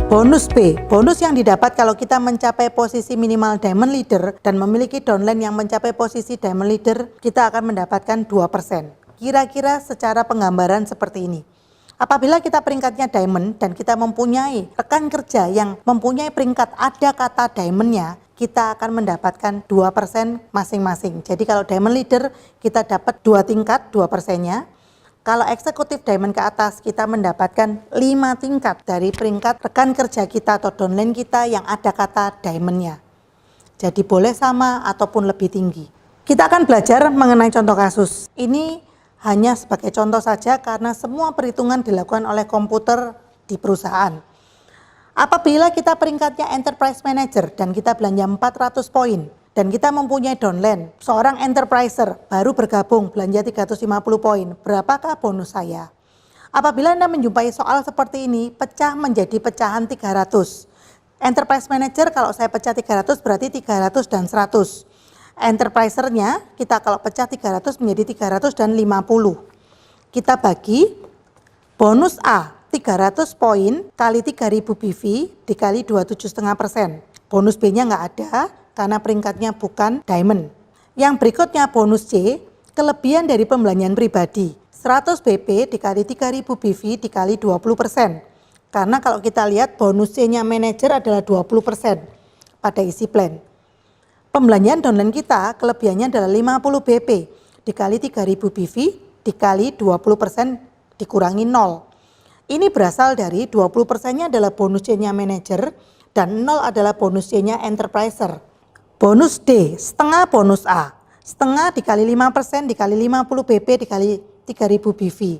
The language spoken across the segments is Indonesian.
Bonus B, bonus yang didapat kalau kita mencapai posisi minimal diamond leader dan memiliki downline yang mencapai posisi diamond leader, kita akan mendapatkan 2%. Kira-kira secara penggambaran seperti ini. Apabila kita peringkatnya diamond dan kita mempunyai rekan kerja yang mempunyai peringkat ada kata diamondnya, kita akan mendapatkan 2% masing-masing. Jadi kalau diamond leader kita dapat 2 tingkat 2%-nya. Kalau eksekutif diamond ke atas, kita mendapatkan 5 tingkat dari peringkat rekan kerja kita atau downline kita yang ada kata diamondnya. Jadi boleh sama ataupun lebih tinggi. Kita akan belajar mengenai contoh kasus. Ini hanya sebagai contoh saja karena semua perhitungan dilakukan oleh komputer di perusahaan. Apabila kita peringkatnya enterprise manager dan kita belanja 400 poin, dan kita mempunyai downline, seorang enterpriser baru bergabung belanja 350 poin, berapakah bonus saya? Apabila Anda menjumpai soal seperti ini, pecah menjadi pecahan 300. Enterprise manager kalau saya pecah 300 berarti 300 dan 100. Enterprisernya kita kalau pecah 300 menjadi 300 dan 50. Kita bagi bonus A 300 poin kali 3000 BV dikali 27,5%. Bonus B-nya nggak ada karena peringkatnya bukan diamond. Yang berikutnya bonus C, kelebihan dari pembelanjaan pribadi. 100 BP dikali 3000 BV dikali 20%. Karena kalau kita lihat bonus C-nya manajer adalah 20% pada isi plan. Pembelanjaan downline kita kelebihannya adalah 50 BP dikali 3000 BV dikali 20% dikurangi 0. Ini berasal dari 20%-nya adalah bonus C-nya manajer dan 0 adalah bonus C-nya enterpriser. Bonus D, setengah bonus A. Setengah dikali 5% dikali 50 BP dikali 3000 BV.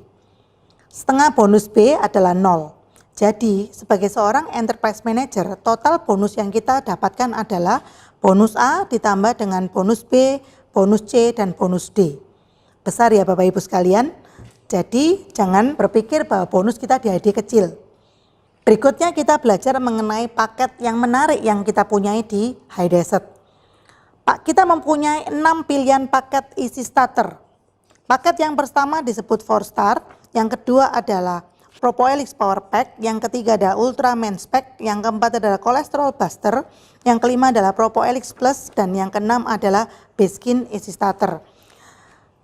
Setengah bonus B adalah 0. Jadi sebagai seorang enterprise manager, total bonus yang kita dapatkan adalah bonus A ditambah dengan bonus B, bonus C, dan bonus D. Besar ya Bapak Ibu sekalian. Jadi jangan berpikir bahwa bonus kita di hadiah kecil. Berikutnya kita belajar mengenai paket yang menarik yang kita punyai di High Desert. Kita mempunyai 6 pilihan paket isi starter. Paket yang pertama disebut 4 star, yang kedua adalah Propoelix Power Pack, yang ketiga adalah Ultra Main Spec, yang keempat adalah Cholesterol Buster, yang kelima adalah Propoelix Plus, dan yang keenam adalah Baskin isi starter.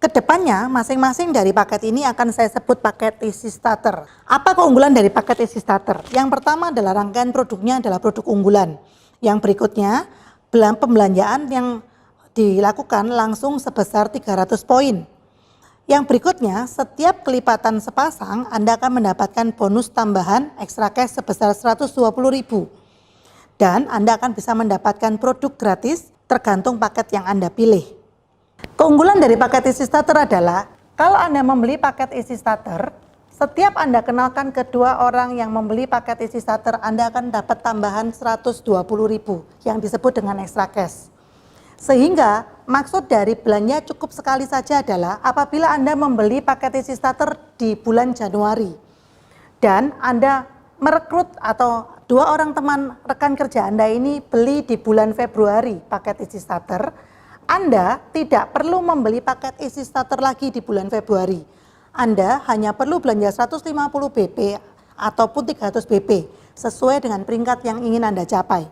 Kedepannya masing-masing dari paket ini akan saya sebut paket isi starter. Apa keunggulan dari paket isi starter? Yang pertama adalah rangkaian produknya adalah produk unggulan. Yang berikutnya pembelanjaan yang dilakukan langsung sebesar 300 poin. Yang berikutnya, setiap kelipatan sepasang Anda akan mendapatkan bonus tambahan extra cash sebesar 120.000. Dan Anda akan bisa mendapatkan produk gratis tergantung paket yang Anda pilih. Keunggulan dari paket isi starter adalah kalau Anda membeli paket isi starter, setiap Anda kenalkan kedua orang yang membeli paket isi starter, Anda akan dapat tambahan 120.000 yang disebut dengan extra cash. Sehingga maksud dari belanja cukup sekali saja adalah apabila Anda membeli paket isi starter di bulan Januari dan Anda merekrut atau 2 orang teman rekan kerja Anda ini beli di bulan Februari paket isi starter, Anda tidak perlu membeli paket isi starter lagi di bulan Februari. Anda hanya perlu belanja 150 BP ataupun 300 BP sesuai dengan peringkat yang ingin Anda capai.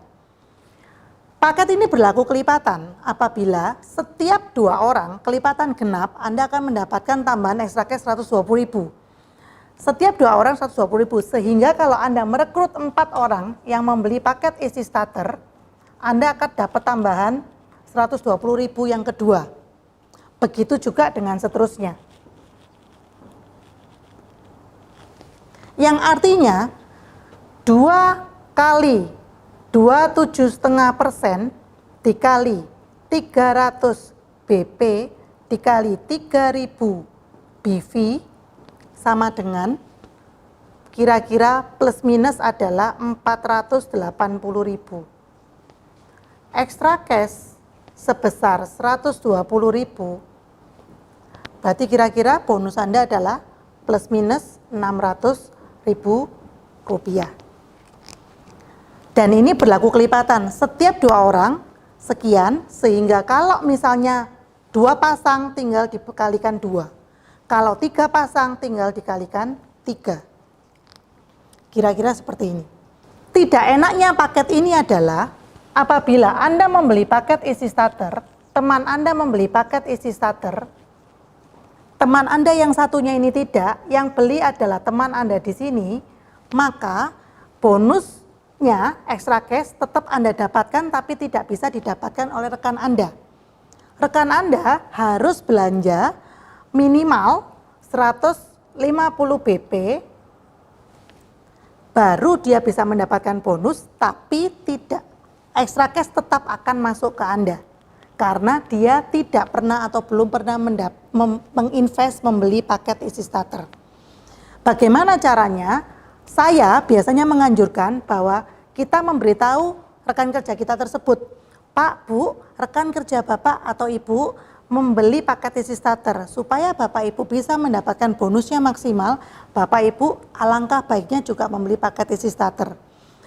Paket ini berlaku kelipatan apabila setiap 2 orang kelipatan genap Anda akan mendapatkan tambahan extra cash 120.000. Setiap 2 orang 120.000 sehingga kalau Anda merekrut 4 orang yang membeli paket isi starter, Anda akan dapat tambahan 120.000 yang kedua. Begitu juga dengan seterusnya. Yang artinya 2 kali 27,5% dikali 300 BP dikali 3000 BV sama dengan kira-kira plus minus adalah 480.000. Extra cash sebesar 120.000, berarti kira-kira bonus Anda adalah plus minus 600.000 rupiah. Dan ini berlaku kelipatan, setiap 2 orang sekian, sehingga kalau misalnya 2 pasang tinggal dikalikan 2. Kalau 3 pasang tinggal dikalikan 3. Kira-kira seperti ini. Tidak enaknya paket ini adalah apabila Anda membeli paket isi starter, teman Anda membeli paket isi starter, teman Anda yang satunya ini tidak, yang beli adalah teman Anda di sini, maka bonusnya extra cash tetap Anda dapatkan tapi tidak bisa didapatkan oleh rekan Anda. Rekan Anda harus belanja minimal 150 BP baru dia bisa mendapatkan bonus, tapi tidak, extra cash tetap akan masuk ke Anda karena dia tidak pernah atau belum pernah menginvest membeli paket isi starter. Bagaimana caranya? Saya biasanya menganjurkan bahwa kita memberitahu rekan kerja kita tersebut, Pak, Bu, rekan kerja Bapak atau Ibu membeli paket isi starter supaya Bapak Ibu bisa mendapatkan bonusnya maksimal. Bapak Ibu alangkah baiknya juga membeli paket isi starter,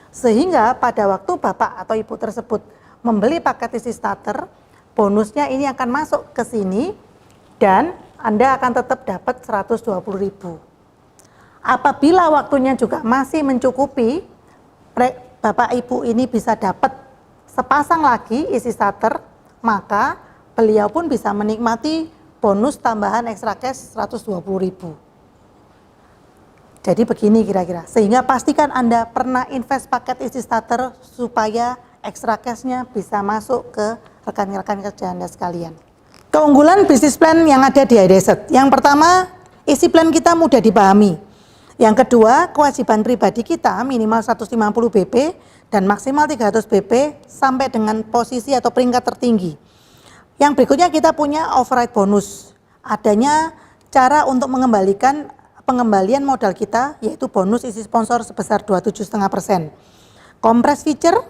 sehingga pada waktu Bapak atau Ibu tersebut membeli paket isi starter, bonusnya ini akan masuk ke sini dan Anda akan tetap dapat 120.000. Apabila waktunya juga masih mencukupi, Bapak Ibu ini bisa dapat sepasang lagi isi starter, maka beliau pun bisa menikmati bonus tambahan extra cash 120.000. Jadi begini kira-kira, sehingga pastikan Anda pernah invest paket isi starter supaya extra cash-nya bisa masuk ke rekan-rekan kerja Anda sekalian. Keunggulan bisnis plan yang ada di iDesert. Yang pertama, isi plan kita mudah dipahami. Yang kedua, kewajiban pribadi kita minimal 150 BP dan maksimal 300 BP sampai dengan posisi atau peringkat tertinggi. Yang berikutnya kita punya override bonus. Adanya cara untuk mengembalikan pengembalian modal kita, yaitu bonus isi sponsor sebesar 27,5%. Compress feature,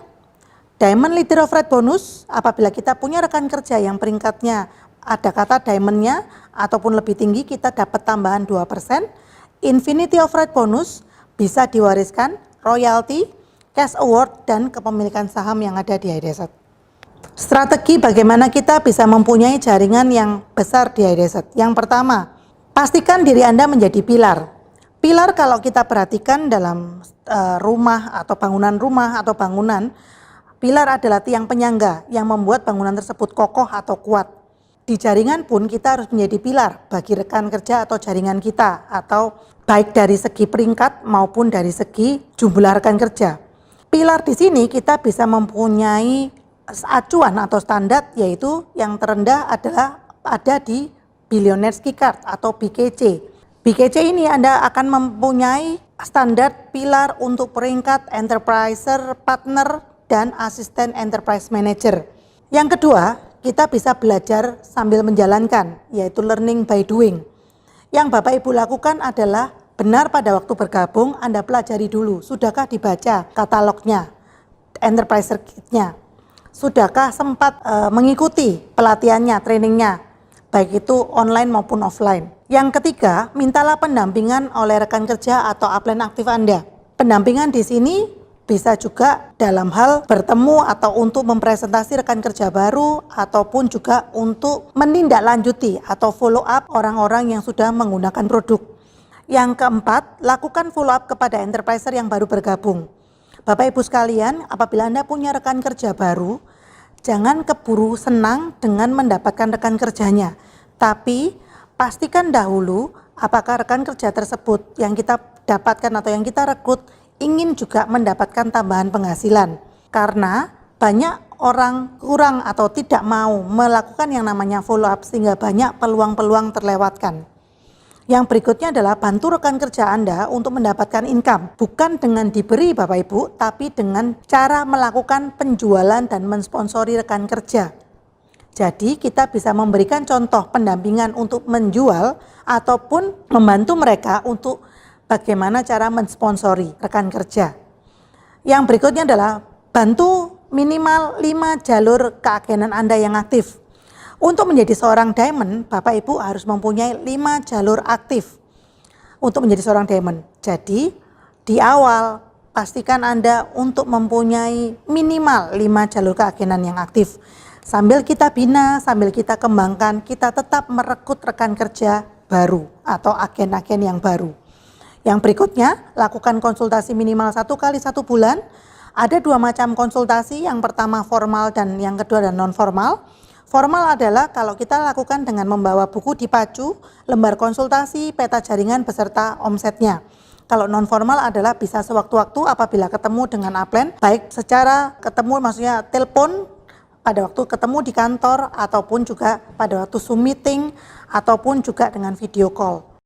diamond leader override bonus, apabila kita punya rekan kerja yang peringkatnya ada kata diamondnya ataupun lebih tinggi, kita dapat tambahan 2%. Infinity override bonus bisa diwariskan, royalty, cash award, dan kepemilikan saham yang ada di iDesert. Strategi bagaimana kita bisa mempunyai jaringan yang besar di iDesert. Yang pertama, pastikan diri Anda menjadi pilar. Pilar kalau kita perhatikan dalam rumah atau bangunan, pilar adalah tiang penyangga yang membuat bangunan tersebut kokoh atau kuat. Di jaringan pun kita harus menjadi pilar bagi rekan kerja atau jaringan kita, atau baik dari segi peringkat maupun dari segi jumlah rekan kerja. Pilar di sini kita bisa mempunyai acuan atau standar, yaitu yang terendah adalah ada di Billionaires Key Card atau BKC. BKC ini Anda akan mempunyai standar pilar untuk peringkat Enterpriser, Partner, dan Asisten Enterprise Manager. Yang kedua, kita bisa belajar sambil menjalankan, yaitu learning by doing. Yang Bapak Ibu lakukan adalah benar pada waktu bergabung Anda pelajari dulu, sudahkah dibaca katalognya, Enterpriser Kit-nya. Sudahkah sempat mengikuti pelatihannya, trainingnya, baik itu online maupun offline. Yang ketiga, mintalah pendampingan oleh rekan kerja atau upline aktif Anda. Pendampingan di sini bisa juga dalam hal bertemu atau untuk mempresentasi rekan kerja baru, ataupun juga untuk menindaklanjuti atau follow up orang-orang yang sudah menggunakan produk. Yang keempat, lakukan follow up kepada enterpriser yang baru bergabung. Bapak Ibu sekalian, apabila Anda punya rekan kerja baru, jangan keburu senang dengan mendapatkan rekan kerjanya, tapi pastikan dahulu apakah rekan kerja tersebut yang kita dapatkan atau yang kita rekrut ingin juga mendapatkan tambahan penghasilan. Karena banyak orang kurang atau tidak mau melakukan yang namanya follow up, sehingga banyak peluang-peluang terlewatkan. Yang berikutnya adalah bantu rekan kerja Anda untuk mendapatkan income, bukan dengan diberi Bapak Ibu, tapi dengan cara melakukan penjualan dan mensponsori rekan kerja. Jadi kita bisa memberikan contoh pendampingan untuk menjual ataupun membantu mereka untuk bagaimana cara mensponsori rekan kerja. Yang berikutnya adalah bantu minimal 5 jalur keagenan Anda yang aktif. Untuk menjadi seorang diamond, Bapak Ibu harus mempunyai 5 jalur aktif untuk menjadi seorang diamond. Jadi di awal pastikan Anda untuk mempunyai minimal 5 jalur keagenan yang aktif. Sambil kita bina, sambil kita kembangkan, kita tetap merekrut rekan kerja baru atau agen-agen yang baru. Yang berikutnya, lakukan konsultasi minimal 1 kali 1 bulan. Ada 2 macam konsultasi, yang pertama formal dan yang kedua dan non-formal. Formal adalah kalau kita lakukan dengan membawa buku dipacu, lembar konsultasi, peta jaringan beserta omsetnya. Kalau non-formal adalah bisa sewaktu-waktu apabila ketemu dengan upline, baik secara ketemu maksudnya telepon, pada waktu ketemu di kantor, ataupun juga pada waktu Zoom meeting, ataupun juga dengan video call.